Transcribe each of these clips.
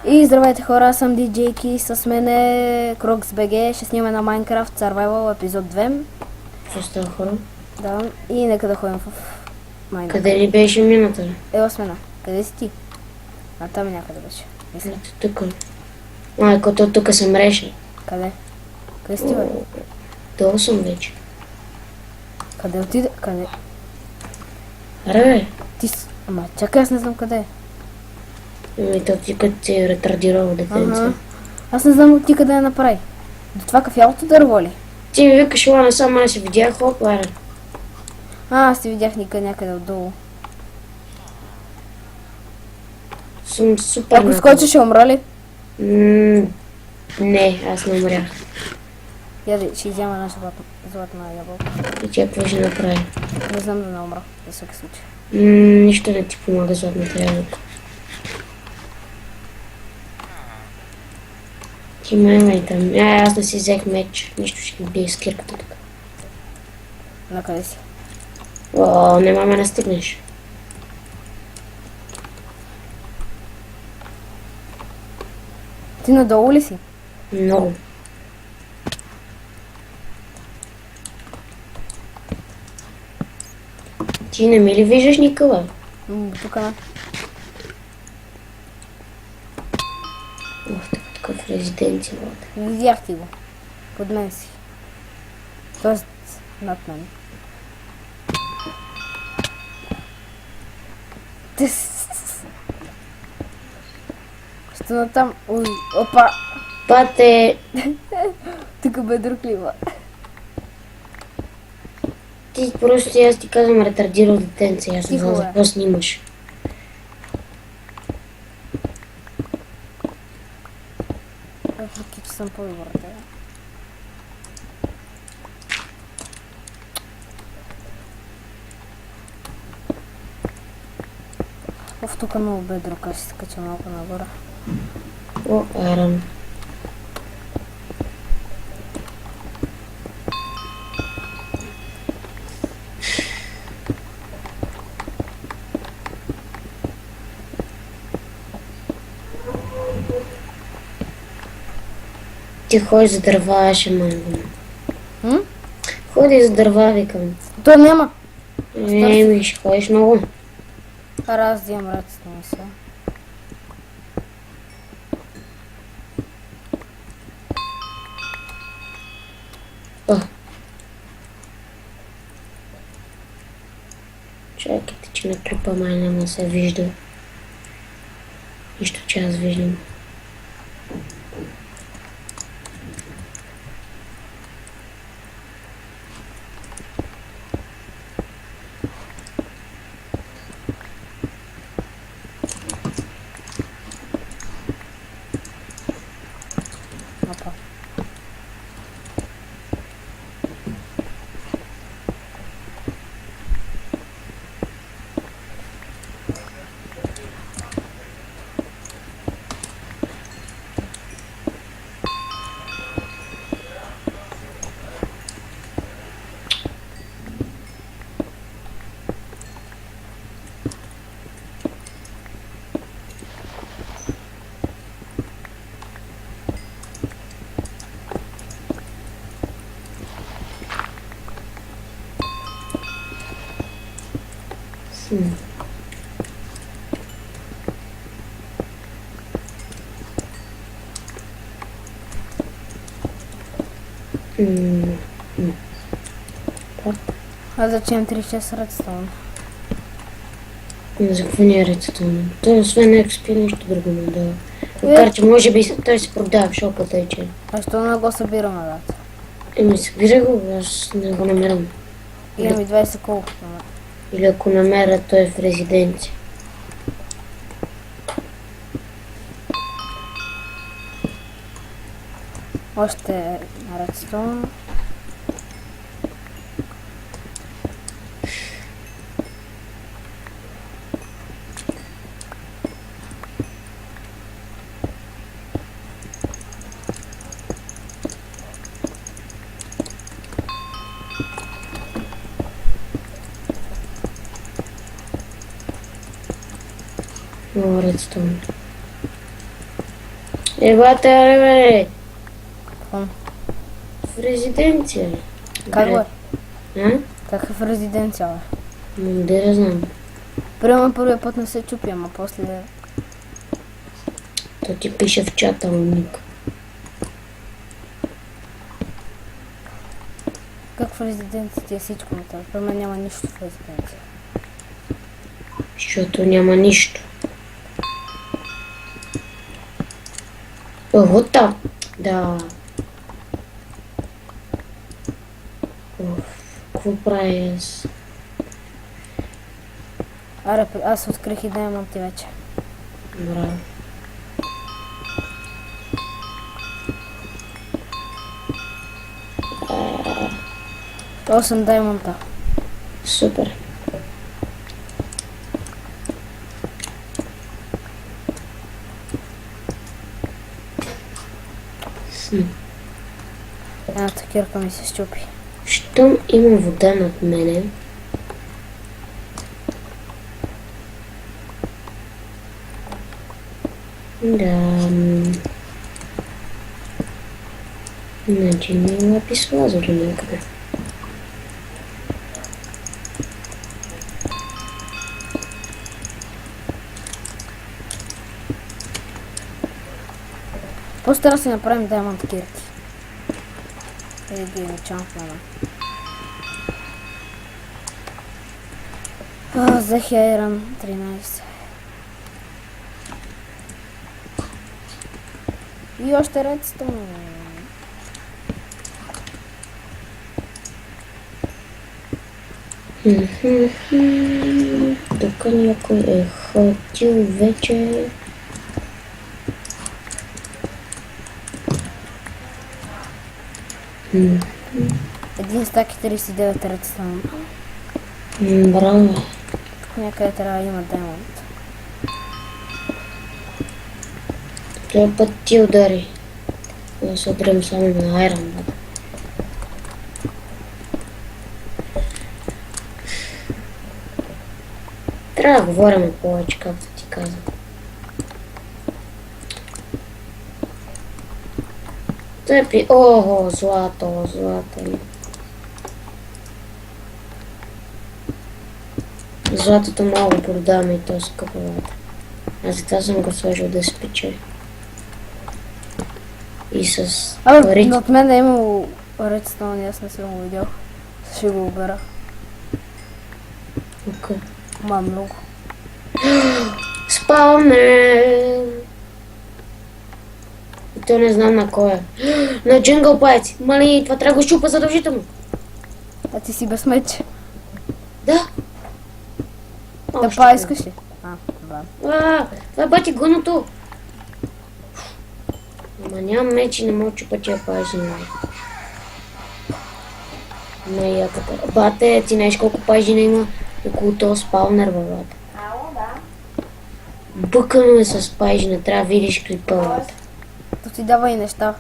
И здравейте хора, аз съм DJK, с мен е CrocsBG, ще снимаме на Minecraft Survival епизод 2. Какво става, хора? Да, и нека да ходим в Minecraft. Къде ли беше мината? Осмена. Къде си ти? А там някъде беше. Мисля. Ето тук. Като тук съм решен. Къде? Къде си ти, бе? Долу съм вече. Къде отиде? Къде? Аре, бе. Ти с... Ама чакай, аз не знам къде е. То ти като си ретардирал детенца. Аз не знам ти къде я направи. До това кафялото дърво ли? Ти ми викаш, ла, насам, аз си видях, хоп, аре. Аз ти видях някъде отдолу. Съм супер. Ако скочиш, ще умра ли? Не, аз не умрях. Яде, ще изяма една златна ябълка. И тя какво ще направи? Не знам да не умра, за всеки случай. Нищо не ти помага златната ябълка. Ти маймай там. Аз не си взех меч. Нищо ще ми бие с кирката тук. На къде си? О, не ме настигнеш. Ти надолу ли си? Много. Ти не ми ли виждаш никъде? Тук на. Ох, такъв резиденция, вода. Видях ти го. Под мен си. Тоест, над мен. Стана там. Ой, опа! Пате, Тук бе друг лива. ти просто аз ти казвам ретардирал детенце, аз не знам Тихо, за бе. какво снимаш. Въпреки, че съм по-добър от тебе. Тук много бе друг, аз ще се кача малко нагоре. О, арам. Ти ходиш за дърва, ще мангам. Ходи за дърва, викам. То няма! Ми ще ходиш много. Раз вземам ръцете ми сега. О. Чакайте, че на клипа май няма се вижда. Нищо, че аз виждам. Опа. Аз зачем 3-6 редстоун? За какво не е редстоун? Той освен XP нищо друго не дава. Макар че може би той се продава в шопа, тъй че. А що не го събираме, брат? Събира го, аз не го намерям. Имам и 20 колко. Или ако намеря, той е в резиденция. Още редстоун. Redstone. Бате, аре, бе. Какво? В резиденция. Как Брат. бе? А? Как е в резиденция, бе? Де да знам. Примерно първият път не се чупи, ама после... То ти пише в чата, умник. Как в резиденцията е всичко на това? При мен няма нищо в резиденция. Защото няма нищо. Вот там. Да. Какво правя аз? Аре, аз открих и диаманти вече. Браво. Осем даймонта. Супер. Едната кирка ми се щупи. Щом има вода над мене, да... Значи ми лапис лазери някъде. После трябва да си направим даймонт кирки. Или ги начанваме. Взех Iron 13. И още редстон. Тук някой е ходил вече. Един стак и 39 редстон. Браво. Тук някъде трябва да има даймонт. Този път ти удари. Да се ударим само на Iron Man. Трябва да говорим повече, както ти казах. Цепи, ого, злато, злато. Златото много продаваме и то скъпо злато. Аз за това съм го сложил да се пече. И с парите. От мен е имало редстон, аз не съм го видял. Ще го обера. Okay. Ма много. Спалмен! И то не знам на кой е. На Джингъл Пайци. Мали, това трябва да го щупа задължително. А ти си без меч. Да. Да па искаш ли? Да. Това е бати гъното. Ама нямам меч и не мога чупа тия пажини. Най-яката. Бате, ти знаеш колко пажина има около този спаунер, бабата. Ало, да. Бъкано е с пажина, трябва да видиш клипа, бабата. То ти дава и неща.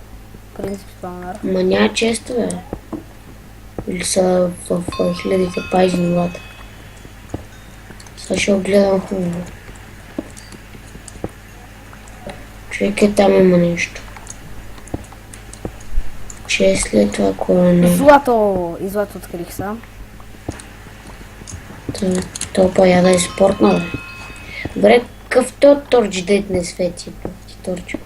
Принцип спаунер. Ма няма често, бе. Или са в хилядите пажини, бабата. Сега ще го гледам хубаво. Човек е там има нещо. Че след това корене. Злато! И злато открих сам. То пая да е спортно, бе. Добре, къв то торч дейт не свети, ти торчо.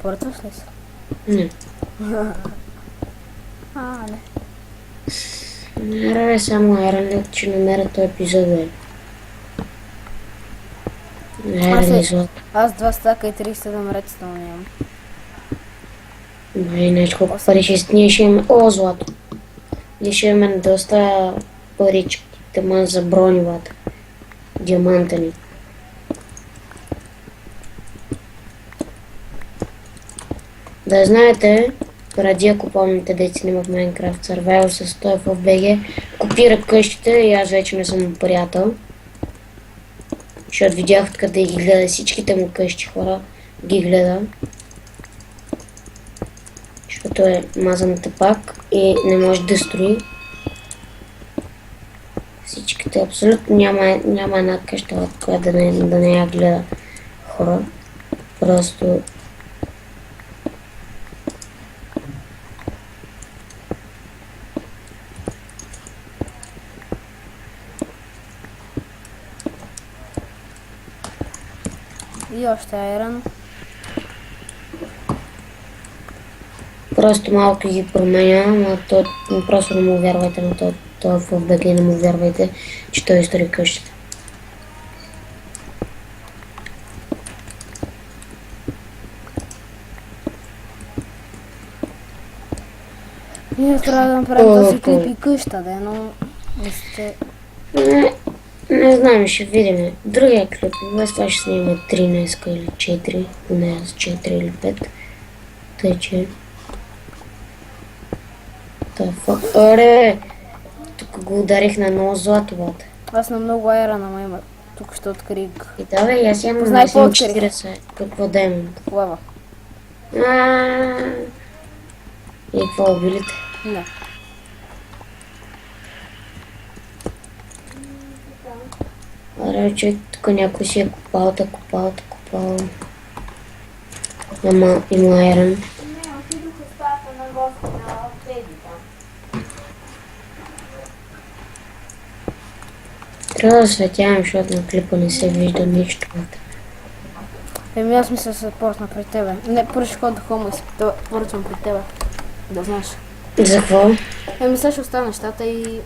Портваш ли се? Не. Не. Нара само Айрон, че намеря този епизод, бе. Айрон и злато. Аз 2 стака и 37 редстон имам. Добре, нещо колко пари ще ние ще имаме. О, злато. Ние ще имаме доста парички. Тъмън за бронивата. Диаманта ни. Да знаете, преди ако помните деца снимах Minecraft Survival с той в BG, копират къщите и аз вече не съм приятел. Защото видях откъде ги гледа всичките му къщи, хора ги гледа. Защото е мазаната пак и не може да строи. Всичките абсолютно няма една къща, която да не я гледа. хора. Просто... И още айрон. Просто малко ги променя, но то просто не му вярвайте на то. То в БГ не му вярвайте, че той строи къщата. Ние трябва да направим този клип и къща, да, но... Мисля, Не знам, ще видим. Другия клип, без това ще снима 3 днеска или 4, поне аз 4 или 5. Тъй, че... Оре! Тук го ударих на много злато, бате. аз на много айрона ма има. Тук ще открих. И да, бе, аз имам Познай на по-открих. 40. Какво демон? Лева. И какво убилите? Не. Аре, човек, тук някой си е копал. Ама има айрон. Не, отидох в стаята на гости на Теди там. Трябва да светявам, защото на клипа не се вижда нищо. Еми аз мисля да се поръчна при тебе. Не, поръчах ход до хома и се поръчвам при тебе. Да знаеш. За какво? Еми сега ще оставя нещата и...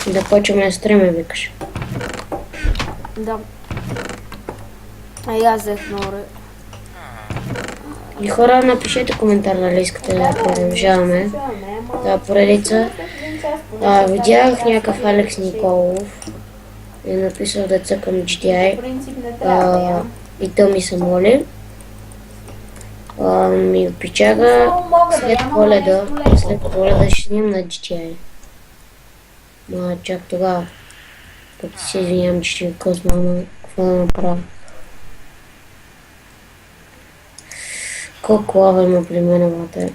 Да почваме да стреме, викаш. Да. А и аз взех много... И хора, напишете коментар, нали искате да продължаваме. Да, поредица. Видях някакъв Алекс Николов. Е написал да цъкам GTI. Принцип не трябва да ям. И то ми се моли. Ми пичага след Коледа ще снимам на GTI. Ма чак тогава. Като се извинявам, че ще ви късна, ама какво да направя? Колко лава има при мен, бате?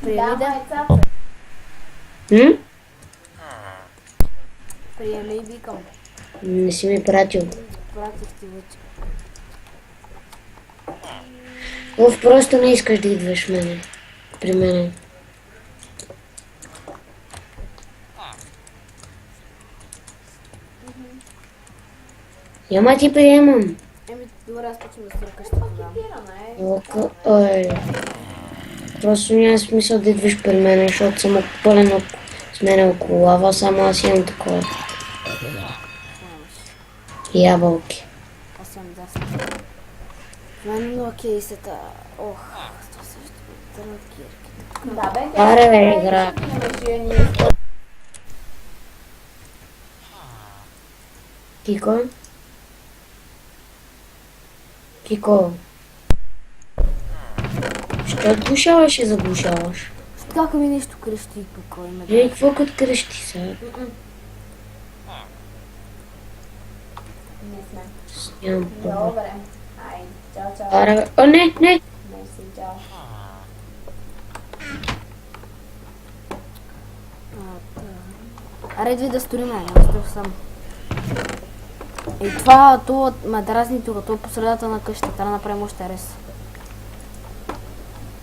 Приеми Да, да. ма е цапа. Приеми и викам. Не си ми пратил. Пратих ти вече. Просто не искаш да идваш при мене. Ама ти приемам. Еми, добре, аз почвам да строя къщата тогава. Пирана е. Ой. Просто няма смисъл да идваш при мен, защото съм пълен с мен около лава, само аз имам такова. Ябълки. Аз съм дясна. Мен много кейсета. Ох, това също тракирки. Да, бе. Аре, бе, игра. Кико? Кико? Що отглушаваш и заглушаваш? Така ми нещо крещи и покой ме. Вие какво като крещи сега? Не сме. Нямам проблем. Добре. Айде, чао, чао. Аре, бе. О, не! Мерси, чао. Аре, идви да строим, няма стров сам. И това, то ме дразни тук, то по средата на къщата, трябва да направим още рез.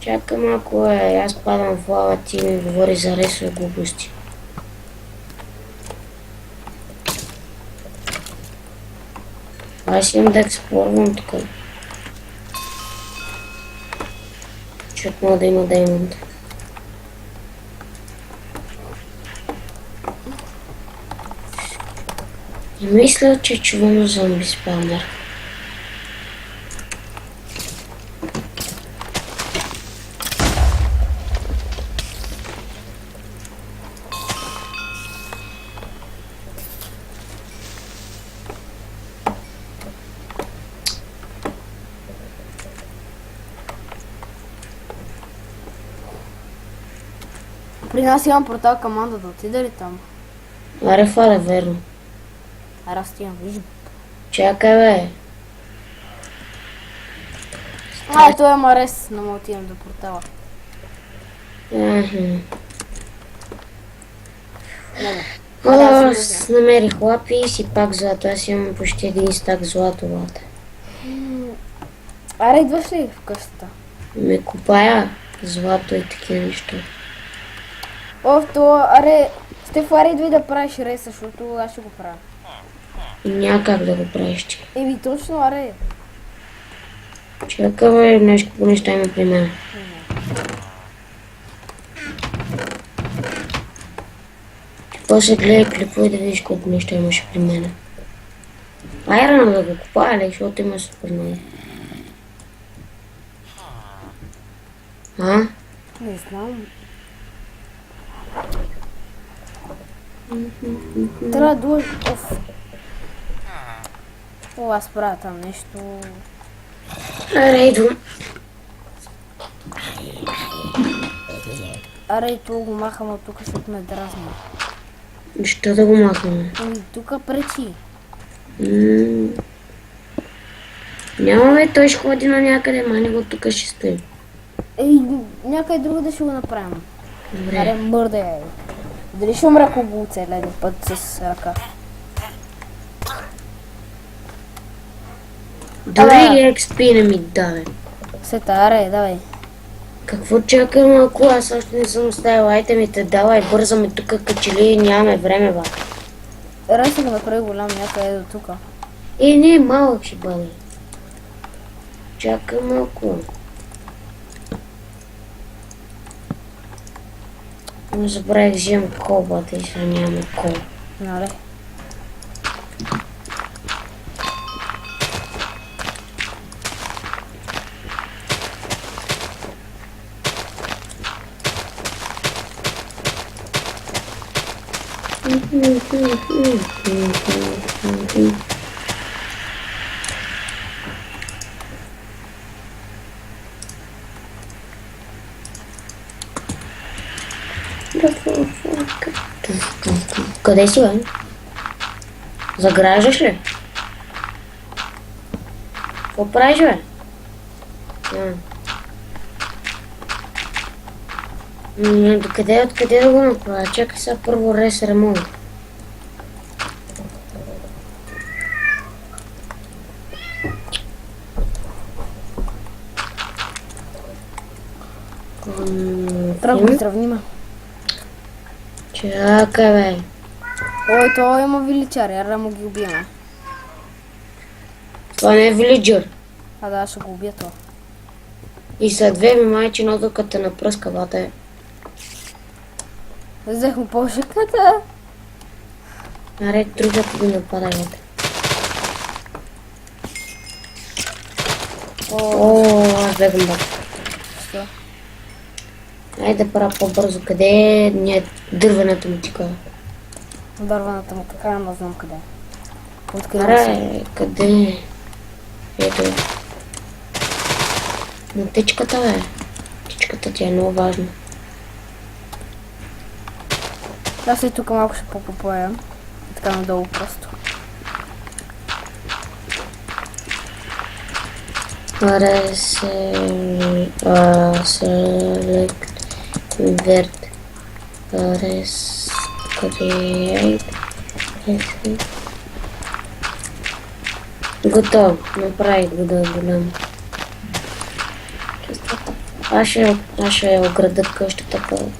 Чакай малко, аз падам в лава, ти ми говори за ресове глупости. Аз имам да експлорвам тук. Защото мога да има даймонд. И мисля, че чувам зомби спамер. При нас имам портал команда да отида ли там? Аре, фада, верно. Аре, аз имам, виж. Чакай, бе. Ето е Марес, не мога отидем до портала. Аха. Не, Да, Намерих лапи и си пак злато. Аз имам почти един стак злато лата. Аре, идваш ли в къщата? Ме купая злато и такива неща. Аре, Стефо, аре, идвай да правиш рейс, защото аз ще го правя. Няма как да го правиш, че. Еми, точно, аре. Чакай, бе, нещо по неща има при мен. После гледай клипове да видиш колко неща имаше при мен. Айрана да го купая ли, защото има супер много. А? Не знам. Трябва да дуеш... О, аз правя там нещо... Аре, идвам. Аре, то го махам от тук, защото ме дразни. Що да го махаме? Ами, тук пречи. Няма бе, той ще ходи на някъде, мани го тук ще стои. Ей, някъде друго да ще го направим. Добре. Аре, мърдай. Дали ще умра, ако го оцеля един път с ръка? Дори и XP не ми даде. Сета, аре, давай. Какво чакай малко, аз още не съм оставил айтемите, давай, бързаме тук, качели нямаме време, ба. Рай се го направи голям някъде до тук. Не, малък ще бъде. Чакай малко. Не забравих, взимам колбата и сега нямаме кол. Нали? Къде си, бе? Заграждаш ли? Какво правиш, бе? Откъде да го направя? Чакай сега първо рез ремонт. Трябва да го сравнима. Чакай, бе. Ой, той има величари, ара му ги убием. Това не е вилиджър. Да, ще го убия това. И след две ми майчиното, като те напръска, бате. Взех му по-шиката. Аре, другата го напада, бате. Аз бегам, бате. Що? Айде да правя по-бързо. Къде е дървената му тика? Дърваната му така, ама знам къде. Откъде Аре, къде е? Ето е. Но тичката, бе. Тичката ти е много важна. Аз и тук малко ще попоя. Така надолу просто. Аре, select invert. Аре, create. Готово. Направих го да е голям. Аз ще ограда къщата по...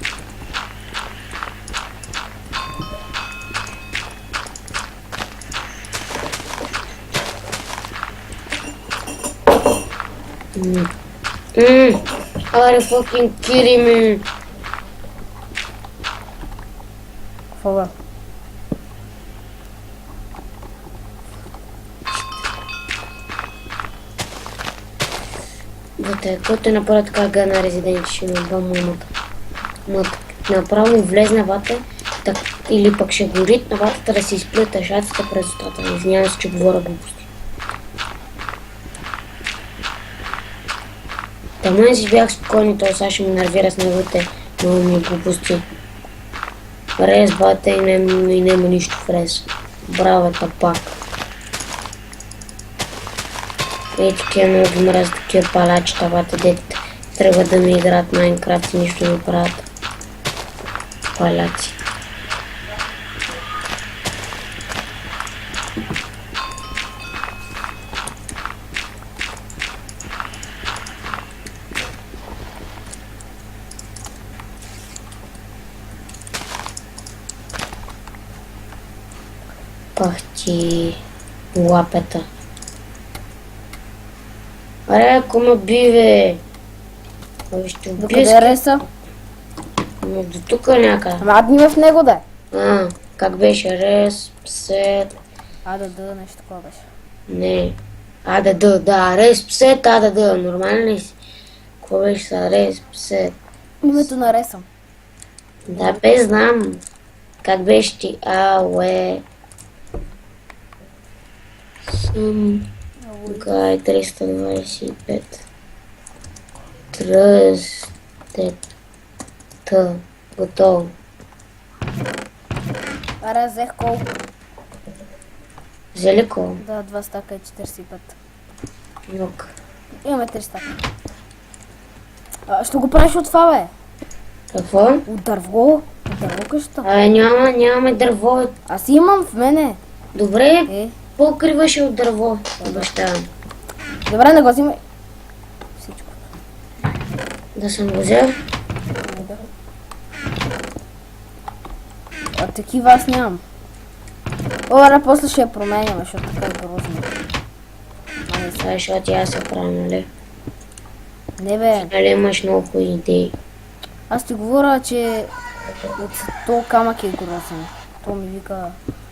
Аре, fucking kidding me. Какво бе? Бате, който те направи така гана резидент, ще ми ба мамата. Направо ми влезна вата, или пък ще гори на ватата да си изплюта шацата през устата. Извинявам се, че говоря глупости. Тама си бях спокойни, той сега ще ми нервира с неговите много ми глупости. Рез, бате, и нема нищо в рез. Браво е тапак. Ей, такива много ги мразят, такива палачета, бате, дете трябва да ми играят Майнкрафт и нищо не правят. Паляци. Пах ти лапета. Аре, ако ме би, бе. Абе, ще убия Докъде е реса? до тук някъде. Ама адни в него да е. Как беше? Рез, псет, Да, нещо такова беше. не. Да, рез, псет, да, нормално ли си? Какво беше са рез, псет? Името на реса. Да, бе, знам. Как беше ти? Уе. Съм. Гай 325. Тръстет. Готово. Аре, взех колко? Взели коло? Да, 2 стака и 45. Юк. Имаме 3 стака. Ще го правиш от това, бе. Какво? От дърво. От дърво къщата. Нямаме дърво. Аз имам в мене. Добре, Е, покриваше от дърво. Обещавам. добре, не го взимай. Всичко. Да съм го взел. Такива аз нямам. Ора, после ще я променяме, защото така е грозно. Това е, защото аз се правя, нали? Не бе, Нали имаш много хубави идеи. аз ти говоря, че от то камък е грозен. То ми вика,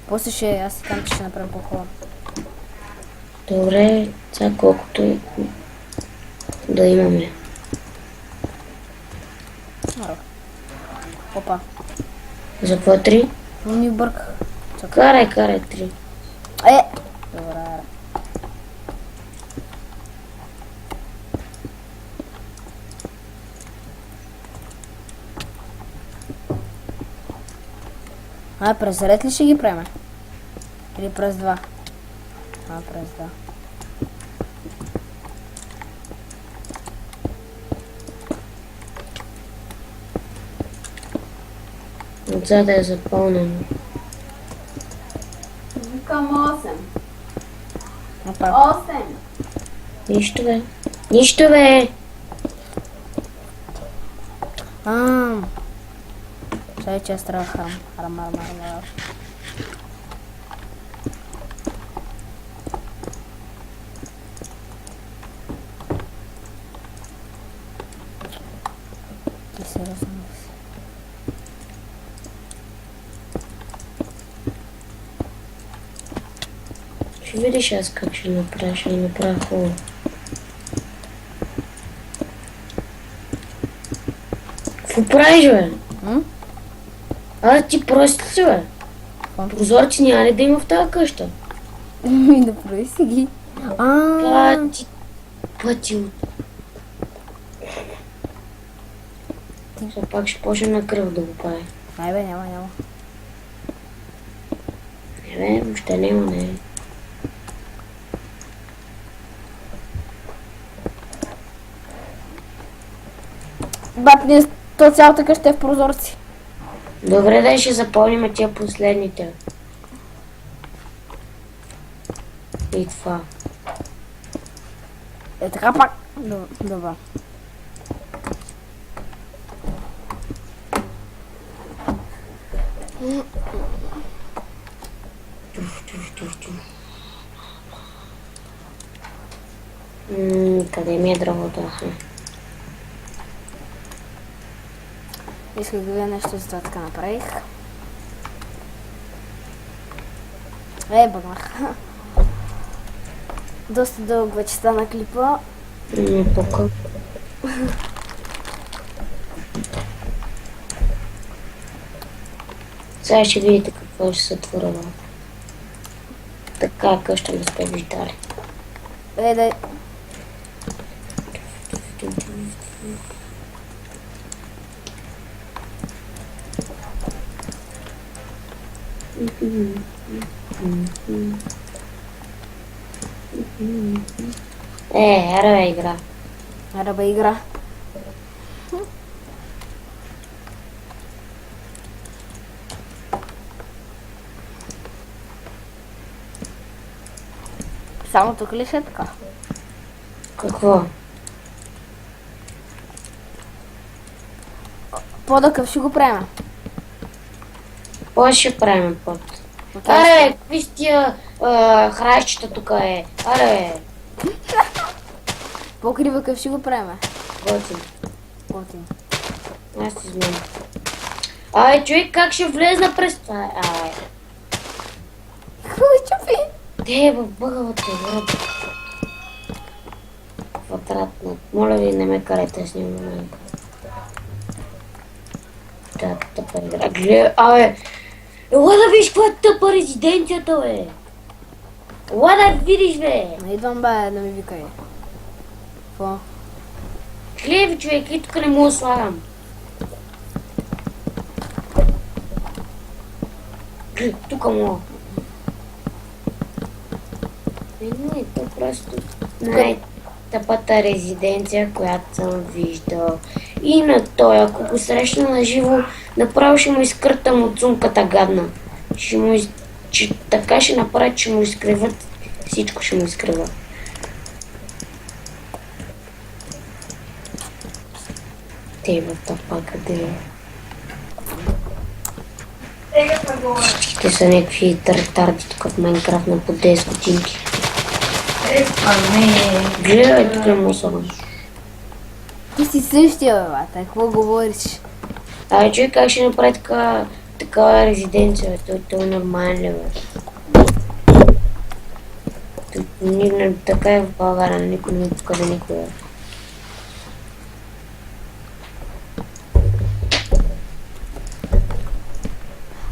после аз си казвам, че ще направим по-хубаво. Добре, сега колкото да имаме. Опа, За какво 3? но ни бърках. Карай 3. Добре. През ред ли ще ги преме? Или през 2? През 2. Отзад е запълнено. Викам 8. Опа. 8. Нищо бе. Нищо бе. Чай, че аз трябва харам. Ти се разумеш. Ще видиш аз как ще направя. Ще направя хубаво. Какво правиш, бе? Ти просто си, бе. Прозорци няма ли да има в тази къща? Да прави си ги. Пъти от... Сега пак ще почне на кръв да го прави. Ай бе, няма. Не бе, въобще няма, не. Бат, то цялата къща е в прозорци. Добре, да ще запълним тия последните. И това. Така пак. Добре. Къде ми е дървото? Исках да видя нещо, за това така направих. Бъгнах. Доста дълъг вече стана клипа. Пука. Сега ще видите какво ще се творя. Така къща не сте виждали. Дай. Аре игра. Аре игра. Само тук ли ще е така? Какво? Подъкъв ще го приема. Какво ще правим под? Окей, Аре, какви си тия хращчета тук е? Аре, покрива къв ще го правим. готин. Готин. Аз ти знам. Ай, човек, как ще влезна през това? Ай, Хубаво, чупи! те в бъгавата връб. Квадратна. Моля ви, не ме карайте с него момента. Так, тъпа игра. Гледай, абе! Ела да видиш каква е тъпа резиденцията, бе! Ела да видиш, бе! Не идвам, бе, да ми викай. Какво? Гледай, бе, човек, и тук не мога да слагам. Гледай, тук мога. Не, то просто най-тъпата резиденция, която съм виждал. И на той, ако го срещна на живо, направо ще му изкъртам от сумката гадна. Така ще направя, че му изкриват. Всичко ще му изкрива. Те в тъпа къде е? Те са някакви тартарди тук в Майнкрафт на по 10 годинки. Гледай, тук е мусора. Ти си същия, бе, бата. Какво говориш? Ай, човек, как ще направи такава резиденция, бе? Той е нормален ли, бе? Така е в България, никой не ми показа никога.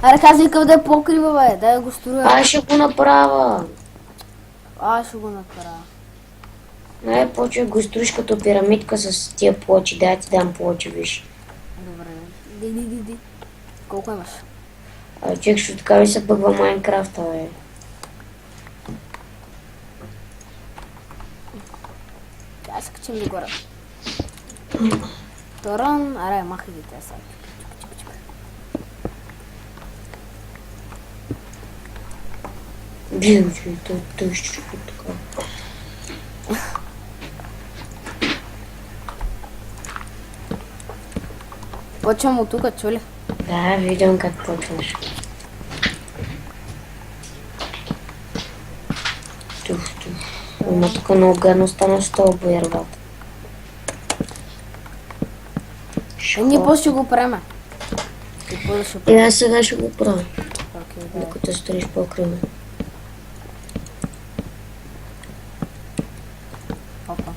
Аре, казвай къв да е покрива, бе. Дай да го строя. Аз ще го направя. Аз ще го направя. Най-почва го строиш като пирамидка с тия плочи. Дай ти дам плочи, виж. Добре. Ди. Колко имаш? Човек, ще така ви се бъгва Майнкрафта, бе. Аз се качим догоре. Торон, аре, махай ги те сега. Блин, човек, той ще чупи така. Почвам от тук, чули? Да, виждам как почваш. Туф. Има тук много гадно стана с това боярвата. Ние после ще го преме. И после ще И аз сега ще го правя, Окей, да. докато строиш по-кръвно. Опа.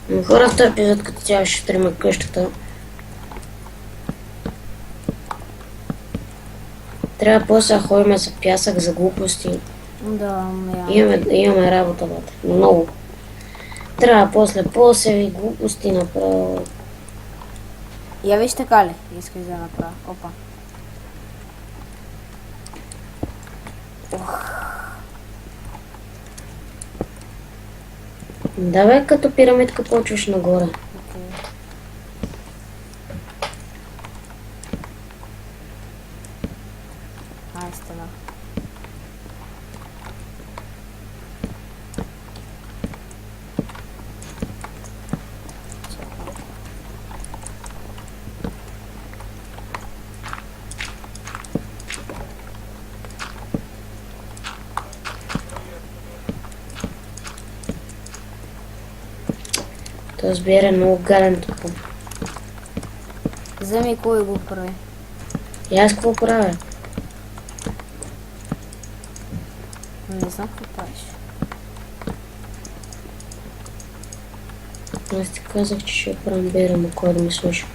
Но хората епизод като цяло ще стрима къщата. Трябва после да ходим за пясък, за глупости. Да, я. Имаме работа, бате. Много. Трябва после глупости направо. Я виж така ли? Искаш да направя. Опа. Давай като пирамидка почваш нагоре. Окей. Ай, стена. Това сбира е много гаден тук. Вземи кой го прави. И аз какво правя? Не знам какво правиш. Аз ти казах, че ще правим бера, но кой да ме слуша.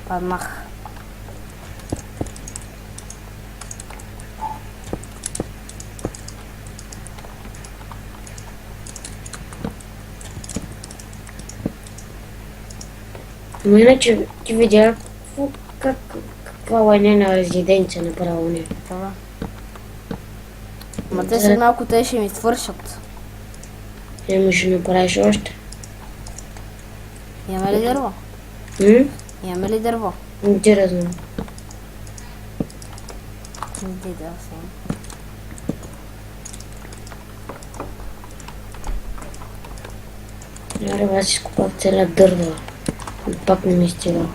Паднах. Но иначе ти видя каква лайнена резиденция направо не. Това. Ма те са малко те ще ми свършат. Не ще направиш още. Имаме ли дърво? Имаме ли дърво? Интересно. Иди да съм. Аре, аз изкупах целият дърва. И пак не ми стига.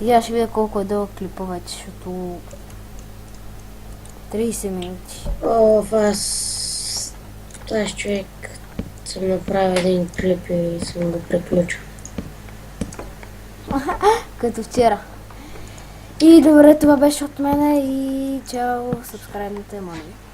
И аз ще видя колко е дълъг клипа вече, защото 30 минути. Аз човек съм направил един клип и съм го приключил. Като вчера. И добре, това беше от мене и чао, сабскрайбните, моля ви.